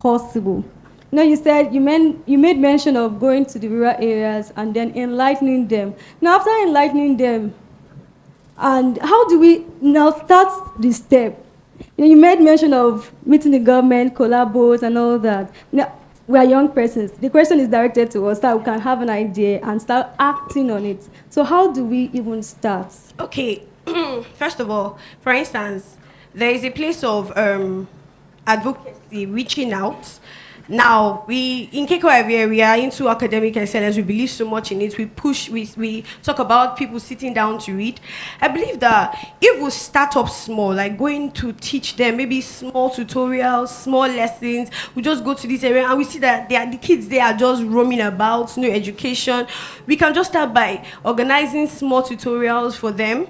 possible? You said you made mention of going to the rural areas and then enlightening them. Now, after enlightening them, and how do we now start the step? You made mention of meeting the government, collabos, and all that. Now, we are young persons. The question is directed to us that we can have an idea and start acting on it. So, how do we even start? Okay, first of all, for instance, there is a place of advocacy, reaching out. Now, we in Kkyf, we are into academic excellence. We believe so much in it. We push, we talk about people sitting down to read. I believe that if we start up small, like going to teach them, maybe small tutorials, small lessons, we just go to this area and we see that the kids there are just roaming about, no education. We can just start by organizing small tutorials for them,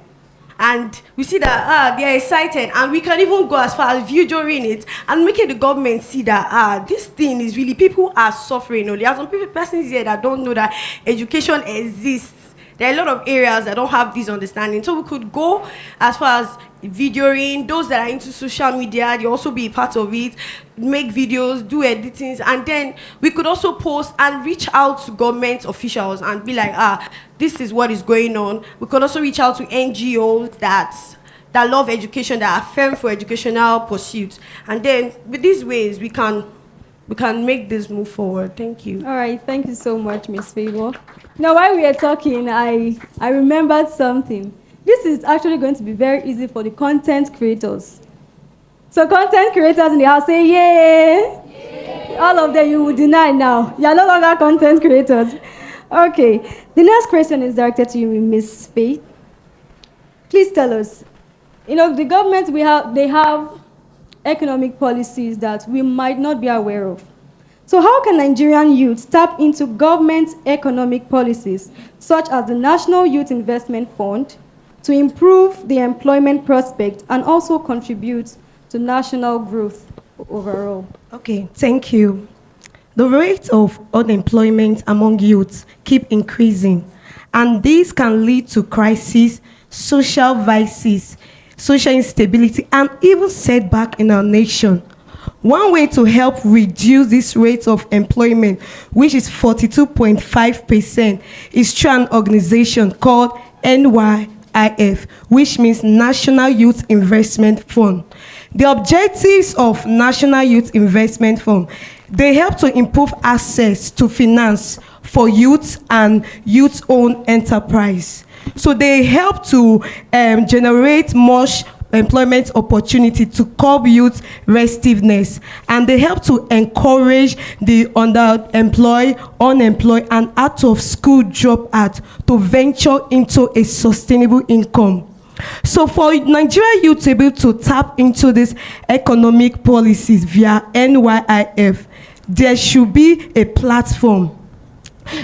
and we see that they are excited, and we can even go as far as videoing it and making the government see that this thing is really, people are suffering only. There are some persons here that don't know that education exists. There are a lot of areas that don't have this understanding. So we could go as far as videoing. Those that are into social media, they also be a part of it, make videos, do editings, and then we could also post and reach out to government officials and be like, this is what is going on. We could also reach out to NGOs that love education, that are firm for educational pursuits. And then with these ways, we can make this move forward. Thank you. All right, thank you so much, Ms. Favor. Now, while we are talking, I remembered something. This is actually going to be very easy for the content creators. So content creators in the house say, yay! Yay! All of them, you will deny now. You are no longer content creators. Okay, the next question is directed to you, Ms. Faith. Please tell us, the government, they have economic policies that we might not be aware of. So how can Nigerian youth tap into government economic policies, such as the National Youth Investment Fund, to improve the employment prospect and also contribute to national growth overall? Okay, thank you. The rate of unemployment among youth keep increasing, and this can lead to crises, social vices, social instability, and even setback in our nation. One way to help reduce this rate of employment, which is 42.5%, is through an organization called NYIF, which means National Youth Investment Fund. The objectives of National Youth Investment Fund, they help to improve access to finance for youth and youth-owned enterprise. So they help to generate much employment opportunity to curb youth restiveness, and they help to encourage the underemployed, unemployed, and out of school dropout to venture into a sustainable income. So for Nigeria youth to be able to tap into these economic policies via NYIF, there should be a platform,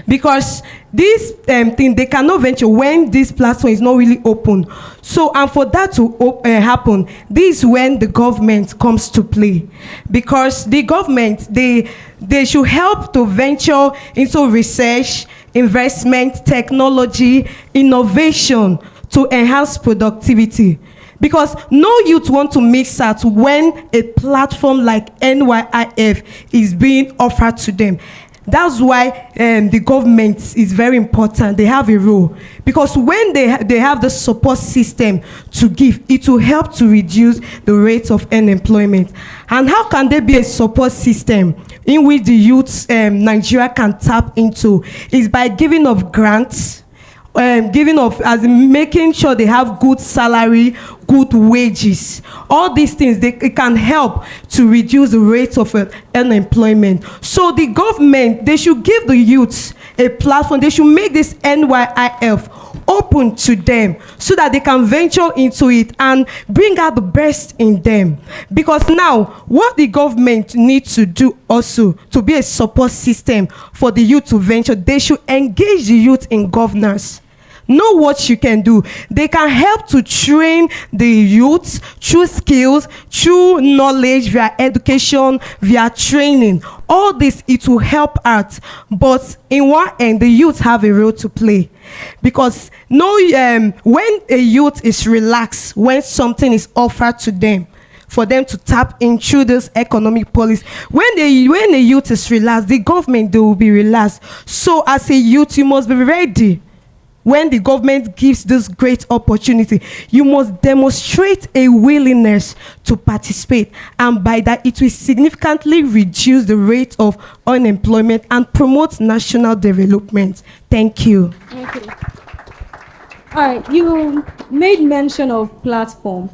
because this thing, they cannot venture when this platform is not really open. So, and for that to happen, this is when the government comes to play, because the government, they should help to venture into research, investment, technology, innovation to enhance productivity. Because no youth want to miss out when a platform like NYIF is being offered to them. That's why the government is very important. They have a role, because when they have the support system to give, it will help to reduce the rate of unemployment. And how can there be a support system in which the youth Nigeria can tap into? Is by giving of grants, giving of, as in making sure they have good salary, good wages. All these things, it can help to reduce the rate of unemployment. So the government, they should give the youths a platform. They should make this NYIF open to them so that they can venture into it and bring out the best in them. Because now, what the government needs to do also to be a support system for the youth to venture, they should engage the youth in governance. Know what you can do. They can help to train the youth through skills, through knowledge, via education, via training. All this, it will help out. But in one end, the youth have a role to play. Because when a youth is relaxed, when something is offered to them, for them to tap into this economic policy. When the youth is relaxed, the government, they will be relaxed. So as a youth, you must be ready. When the government gives this great opportunity, you must demonstrate a willingness to participate. And by that, it will significantly reduce the rate of unemployment and promote national development. Thank you. Okay. All right, you made mention of platform.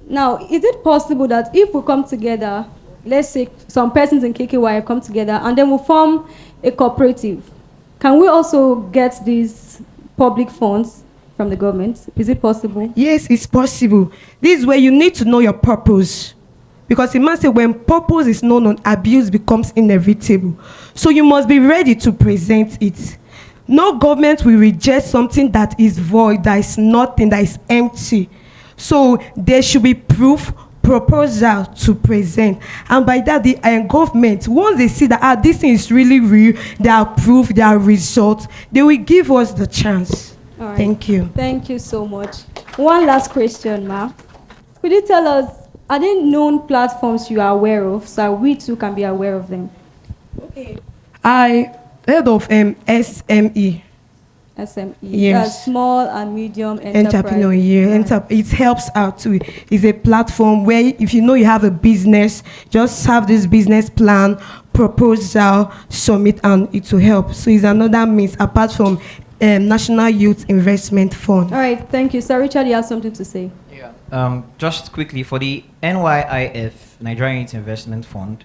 Now, is it possible that if we come together, let's say some persons in KKY come together and then we form a cooperative, can we also get these public funds from the government? Is it possible? Yes, it's possible. This is where you need to know your purpose. Because it must say when purpose is known, abuse becomes inevitable. So you must be ready to present it. No government will reject something that is void, that is nothing, that is empty. So there should be proof, proposal to present. And by that, the government, once they see that this thing is really real, they are proof, they are results, they will give us the chance. All right. Thank you. Thank you so much. One last question, Ma. Could you tell us, are there known platforms you are aware of so we too can be aware of them? Okay. I heard of SME. SME. Yes. Small and medium enterprise. Entrepreneur, yeah. Right. It helps out too. It's a platform where if you know you have a business, just have this business plan, proposal, submit, and it will help. So it's another means apart from National Youth Investment Fund. All right, thank you. Sir Richard, you have something to say? Yeah. Just quickly, for the NYIF, Nigerian Youth Investment Fund,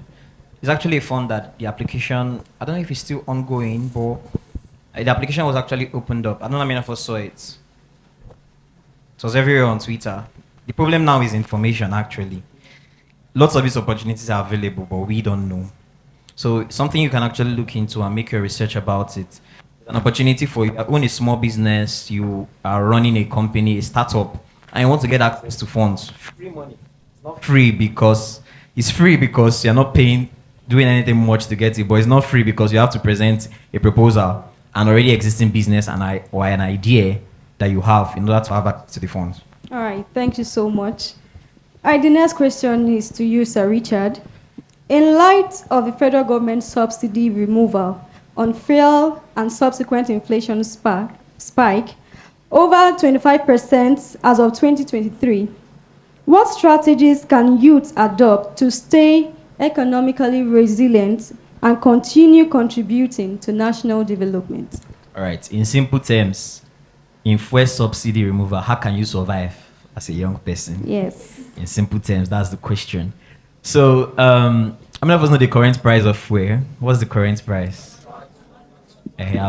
it's actually a fund that the application, I don't know if it's still ongoing, but the application was actually opened up. I don't know how many of us saw it. It was everywhere on Twitter. The problem now is information, actually. Lots of these opportunities are available, but we don't know. So it's something you can actually look into and make your research about it. An opportunity for you to own a small business, you are running a company, a startup, and you want to get access to funds. Free money. It's not free because it's free because you're not doing anything much to get it, but it's not free because you have to present a proposal, an already existing business or an idea that you have in order to have access to the funds. All right, thank you so much. All right, the next question is to you, Sir Richard. In light of the federal government subsidy removal on fuel and subsequent inflation spike, over 25% as of 2023, what strategies can youth adopt to stay economically resilient and continue contributing to national development? All right, in simple terms, in fuel subsidy removal, how can you survive as a young person? Yes. In simple terms, that's the question. So, how many of us know the current price of fuel? What's the current price?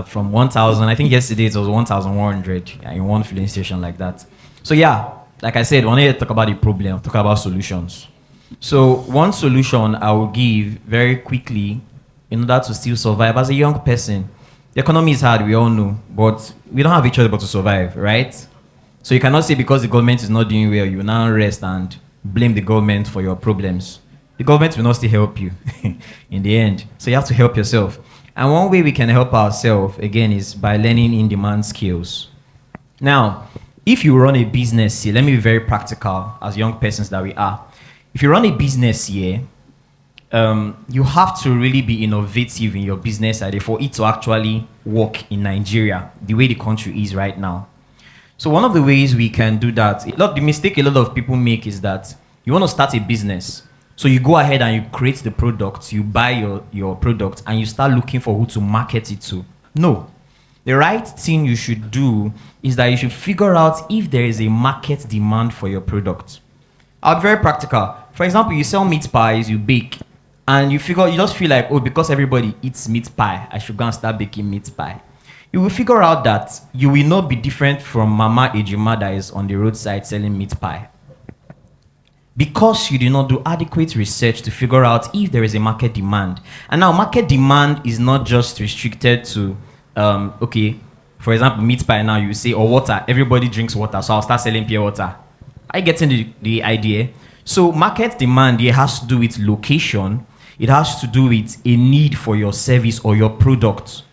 From 1,000, I think yesterday it was 1,100 in one filling station like that. So yeah, like I said, when I talk about the problem, talk about solutions. So one solution I will give very quickly in order to still survive as a young person. The economy is hard, we all know, but we don't have each other but to survive, right? So you cannot say because the government is not doing well, you now rest and blame the government for your problems. The government will not still help you in the end. So you have to help yourself. And one way we can help ourselves, again, is by learning in-demand skills. Now, if you run a business here, let me be very practical as young persons that we are. If you run a business here, you have to really be innovative in your business idea for it to actually work in Nigeria, the way the country is right now. So one of the ways we can do that, the mistake a lot of people make is that you want to start a business. So you go ahead and you create the product, you buy your product, and you start looking for who to market it to. No. The right thing you should do is that you should figure out if there is a market demand for your product. I'll be very practical. For example, you sell meat pies, you bake, and you just feel like, oh, because everybody eats meat pie, I should go and start baking meat pie. You will figure out that you will not be different from Mama Ejima that is on the roadside selling meat pie. Because you did not do adequate research to figure out if there is a market demand. And now market demand is not just restricted to, for example, meat pie now you say, or water, everybody drinks water, so I'll start selling pure water. Are you getting the idea? So market demand, it has to do with location, it has to do with a need for your service or your product.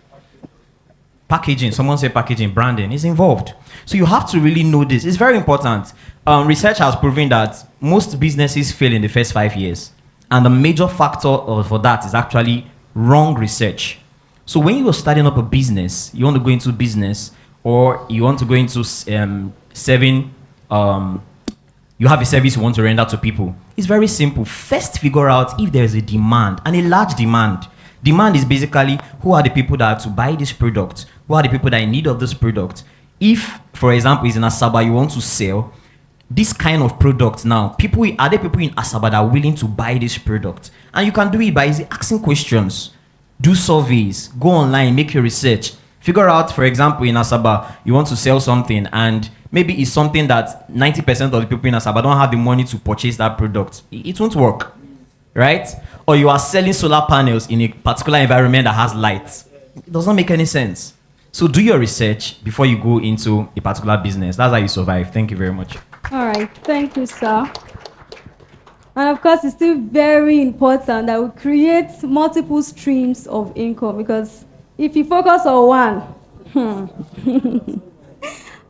packaging, someone said packaging, branding is involved. So you have to really know this. It's very important. Research has proven that most businesses fail in the first 5 years. And the major factor for that is actually wrong research. So when you are starting up a business, you want to go into business, or you want to go into serving, you have a service you want to render to people. It's very simple. First, figure out if there is a demand, and a large demand. Demand is basically who are the people that are to buy this product, who are the people that are in need of this product. If, for example, it's in Asaba, you want to sell this kind of product now, are there people in Asaba that are willing to buy this product? And you can do it by asking questions, do surveys, go online, make your research, figure out, for example, in Asaba, you want to sell something, and maybe it's something that 90% of the people in Asaba don't have the money to purchase that product. It won't work, right? Or you are selling solar panels in a particular environment that has light. It does not make any sense. So do your research before you go into a particular business. That's how you survive. Thank you very much. All right, thank you, sir. And of course, it's still very important that we create multiple streams of income, because if you focus on one,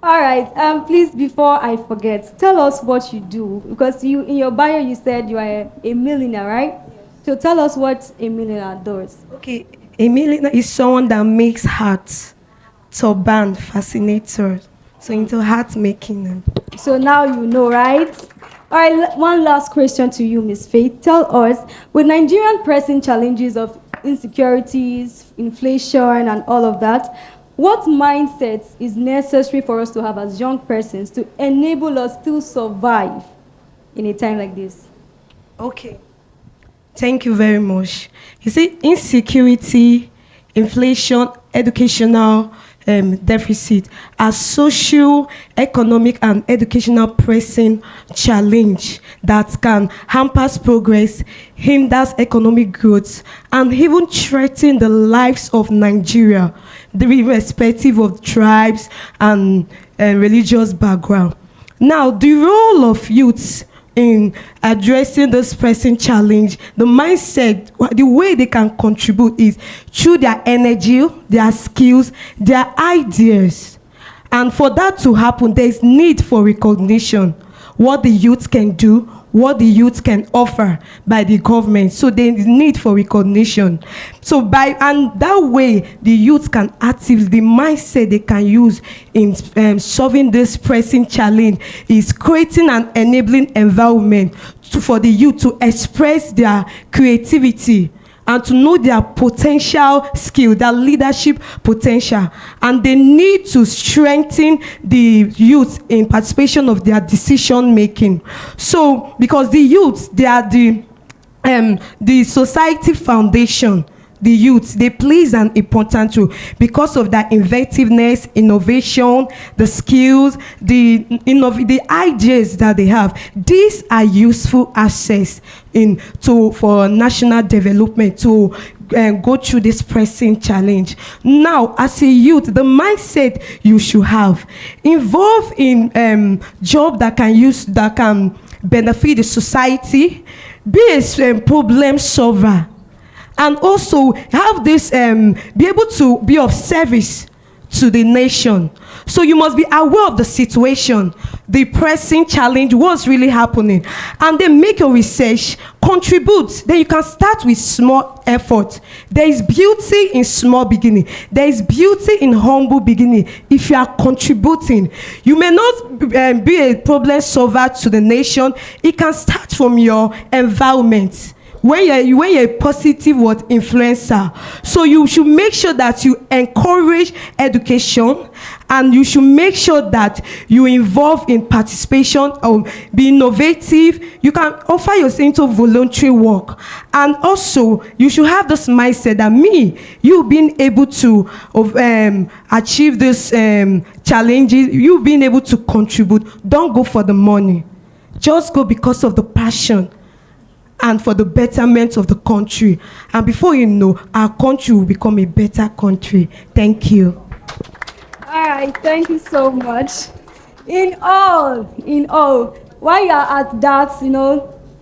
all right, please, before I forget, tell us what you do, because in your bio you said you are a millionaire, right? So tell us what a millionaire does. Okay, a millionaire is someone that makes hearts, turban, fascinators, so into heart making. So now you know, right? All right, one last question to you, Ms. Faith. Tell us, with Nigerian pressing challenges of insecurities, inflation, and all of that, what mindset is necessary for us to have as young persons to enable us to survive in a time like this? Okay. Thank you very much. You see, insecurity, inflation, educational deficit are social, economic, and educational pressing challenge that can hamper progress, hinders economic growth, and even threaten the lives of Nigeria, irrespective of tribes and religious background. Now, the role of youths in addressing this pressing challenge, the mindset, the way they can contribute is through their energy, their skills, their ideas. And for that to happen, there is need for recognition, what the youth can do, what the youth can offer by the government. So there is need for recognition. So and that way, the youth can actively, the mindset they can use in solving this pressing challenge is creating an enabling environment for the youth to express their creativity and to know their potential skill, their leadership potential. And they need to strengthen the youth in participation of their decision making. So, because the youth, they are the society foundation. The youth, they play an important role because of their inventiveness, innovation, the skills, the ideas that they have. These are useful assets for national development to go through this pressing challenge. Now, as a youth, the mindset you should have involved in job that can benefit the society, be a problem solver. And also have this, be able to be of service to the nation. So you must be aware of the situation, the pressing challenge, what's really happening. And then make your research, contribute. Then you can start with small effort. There is beauty in small beginning. There is beauty in humble beginning. If you are contributing, you may not be a problem solver to the nation. It can start from your environment. When you're a positive influencer, so you should make sure that you encourage education, and you should make sure that you involve in participation or be innovative. You can offer yourself into voluntary work, and also you should have this mindset that you being able to achieve this challenges, you being able to contribute. Don't go for the money, just go because of the passion and for the betterment of the country. And before you know, our country will become a better country. Thank you. All right, thank you so much. In all, while you are at that,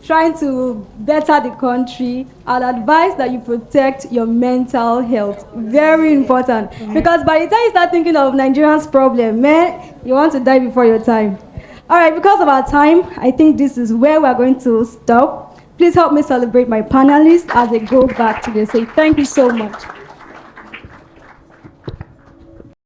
trying to better the country, I'd advise that you protect your mental health. Very important. Because by the time you start thinking of Nigerians' problem, man, you want to die before your time. All right, because of our time, I think this is where we're going to stop. Please help me celebrate my panelists as they go back to their seat. Thank you so much.